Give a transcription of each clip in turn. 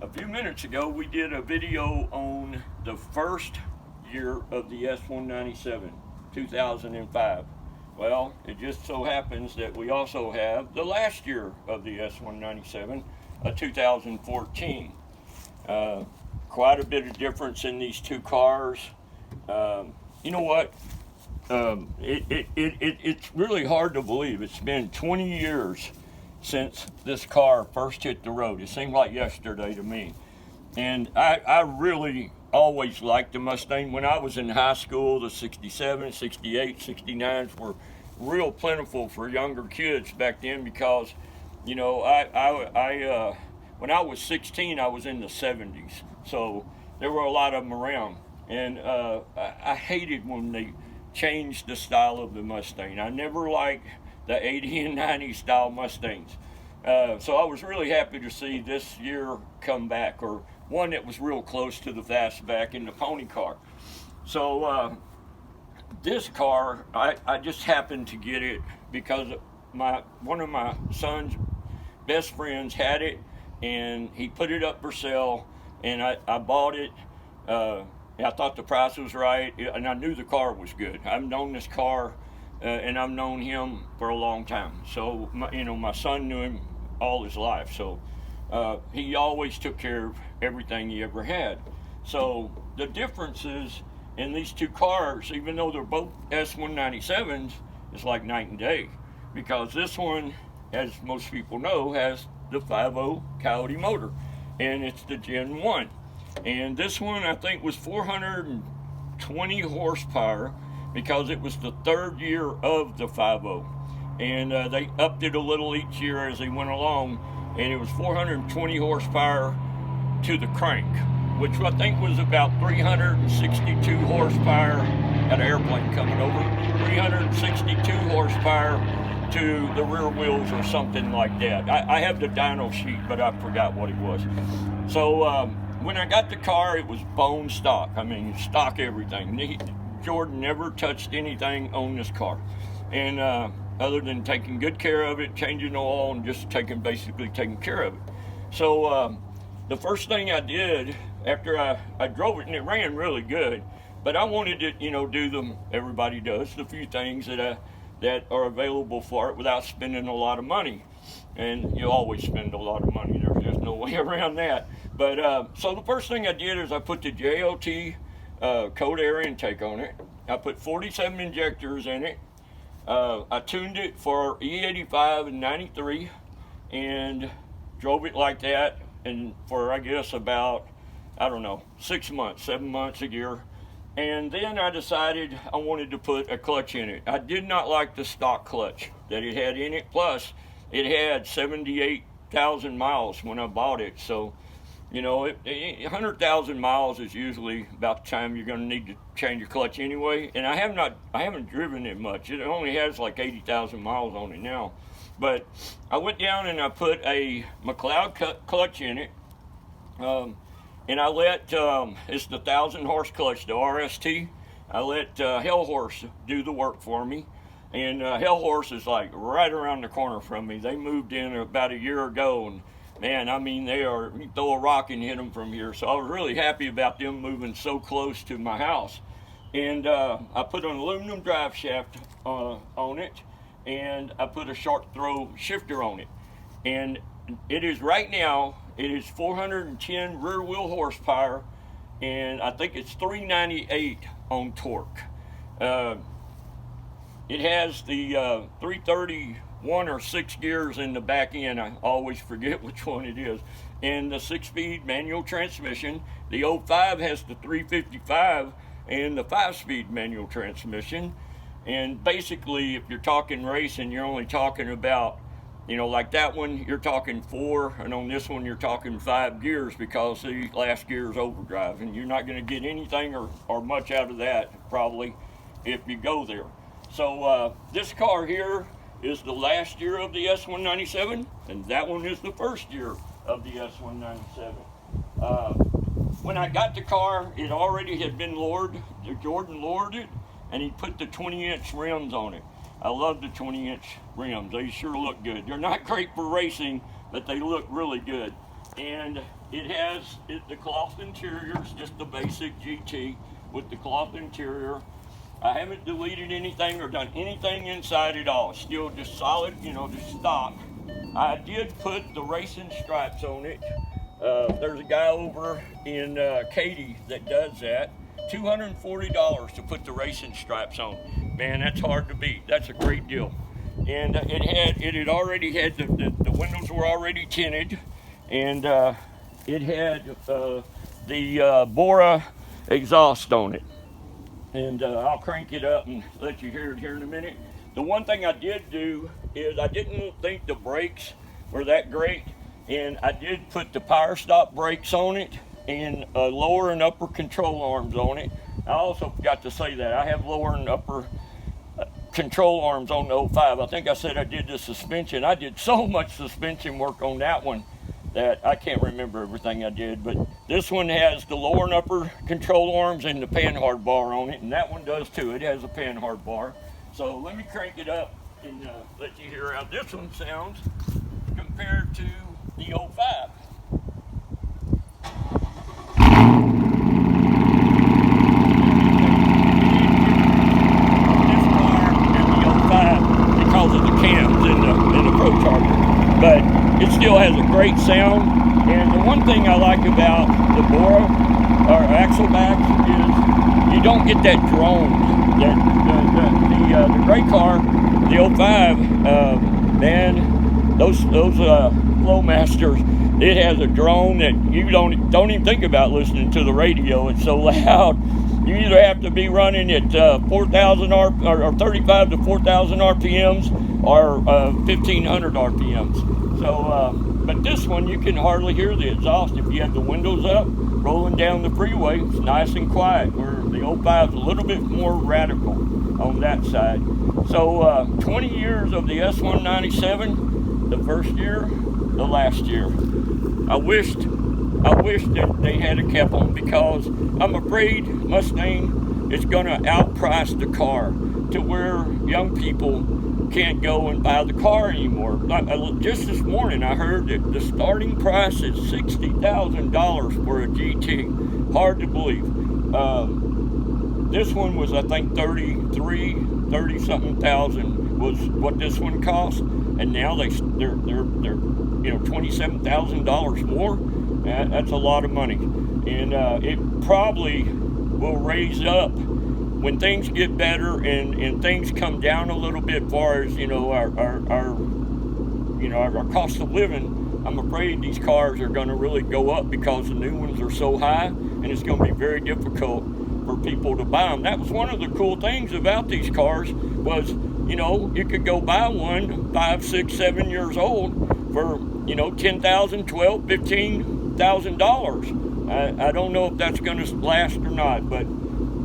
A few minutes ago, we did a video on the first year of the S197, 2005. Well, it just so happens that we also have the last year of the S197, 2014. Quite a bit of difference in these two cars. You know what? It's really hard to believe. It's been 20 years since this car first hit the road. It seemed like yesterday to me. And I really always liked the Mustang. When I was in high school, the 67, 68, 69s were real plentiful for younger kids back then because, you know, when I was 16, I was in the 70s. So there were a lot of them around. And I hated when they changed the style of the Mustang. I never liked the 80 and 90 style Mustangs. So I was really happy to see this year come back, or one that was real close to the fastback in the pony car. So this car, I just happened to get it because one of my son's best friends had it, and he put it up for sale, and I bought it. I thought the price was right, and I knew the car was good. I've known this car, and I've known him for a long time. So, my son knew him all his life. So, he always took care of everything he ever had. So, the differences in these two cars, even though they're both S197s, is like night and day. Because this one, as most people know, has the 5.0 Coyote motor, and it's the Gen 1. And this one, I think, was 420 horsepower because it was the third year of the 5.0. And they upped it a little each year as they went along. And it was 420 horsepower to the crank, which I think was about 362 horsepower. Had an airplane coming over. 362 horsepower to the rear wheels or something like that. I have the dyno sheet, but I forgot what it was. So, when I got the car, it was bone stock. I mean, stock everything. Jordan never touched anything on this car. And other than taking good care of it, changing the oil, and just basically taking care of it. So the first thing I did after I drove it, and it ran really good, but I wanted to, do them, everybody does, the few things that are available for it without spending a lot of money. And you always spend a lot of money. There's just no way around that. But so the first thing I did is I put the JOT cold air intake on it. I put 47 injectors in it. I tuned it for E85 and 93 and drove it like that, and for I guess about, 6 months, 7 months, a year. And then I decided I wanted to put a clutch in it. I did not like the stock clutch that it had in it. Plus, it had 78,000 miles when I bought it. So, 100,000 miles is usually about the time you're going to need to change your clutch anyway. And I haven't driven it much. It only has like 80,000 miles on it now. But I went down and I put a McLeod clutch in it. And I let, it's the 1,000 horse clutch, the RST. I let Hell Horse do the work for me. And Hell Horse is like right around the corner from me. They moved in about a year ago, and man, you throw a rock and hit them from here. So I was really happy about them moving so close to my house. And I put an aluminum drive shaft on it, and I put a shark throw shifter on it. And it is right now, it is 410 rear wheel horsepower, and I think it's 398 on torque. It has the 331 or 6 gears in the back end. I always forget which one it is. And the 6-speed manual transmission. The 05 has the 355 and the 5-speed manual transmission. And basically, if you're talking racing, you're only talking about, like that one, you're talking 4, and on this one, you're talking 5 gears because the last gear is overdrive. And you're not going to get anything or much out of that, probably, if you go there. So this car here is the last year of the S197, and that one is the first year of the S197. When I got the car, it already had been lowered. Jordan lowered it, and he put the 20-inch rims on it. I love the 20-inch rims. They sure look good. They're not great for racing, but they look really good. And it has the cloth interior. It's just the basic GT with the cloth interior. I haven't deleted anything or done anything inside at all. It's still just solid, you know, just stock. I did put the racing stripes on it. There's a guy over in Katy that does that. $240 to put the racing stripes on. Man, that's hard to beat. That's a great deal. And it had already had the windows were already tinted, and it had the Bora exhaust on it. And I'll crank it up and let you hear it here in a minute. The one thing I did do is I didn't think the brakes were that great, and I did put the power stop brakes on it and lower and upper control arms on it. I also forgot to say that I have lower and upper control arms on the 05. I think I said I did the suspension. I did so much suspension work on that one that I can't remember everything I did, but this one has the lower and upper control arms and the panhard bar on it, and that one does too. It has a panhard bar. So let me crank it up and let you hear how this one sounds compared to the 05. This car and the 05 because of the cams in the Pro Charger, but it still has a great sound. And the one thing I like about the Bora or Axleback is you don't get that drone. The great car, the 05, man, those Flowmasters, it has a drone that you don't even think about listening to the radio. It's so loud. You either have to be running at 4,000 or 35 to 4,000 RPMs or 1,500 RPMs. So, but this one you can hardly hear the exhaust if you have the windows up. Rolling down the freeway, it's nice and quiet. Where the 05 is a little bit more radical on that side. So 20 years of the S197, the first year, the last year. I wish that they had a kept on, because I'm afraid Mustang is going to outprice the car to where young people can't go and buy the car anymore. Just this morning I heard that the starting price is $60,000 for a GT. Hard to believe. This one was, I think, 30 something thousand was what this one cost, and now they're $27,000 more. That's a lot of money, and it probably will raise up when things get better and things come down a little bit as far as our cost of living. I'm afraid these cars are going to really go up because the new ones are so high, and it's going to be very difficult for people to buy them. That was one of the cool things about these cars was, you could go buy one 5, 6, 7 years old for, $10,000, $12,000, $15,000. I don't know if that's going to last or not, but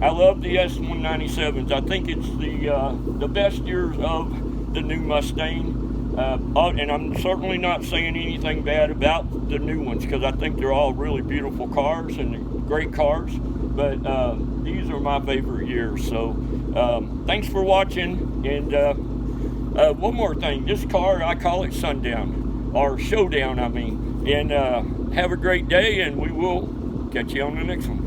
I love the S197s. I think it's the best years of the new Mustang. And I'm certainly not saying anything bad about the new ones, because I think they're all really beautiful cars and great cars. But these are my favorite years. So thanks for watching. And one more thing, this car, I call it Sundown, or Showdown, I mean. And have a great day, and we will catch you on the next one.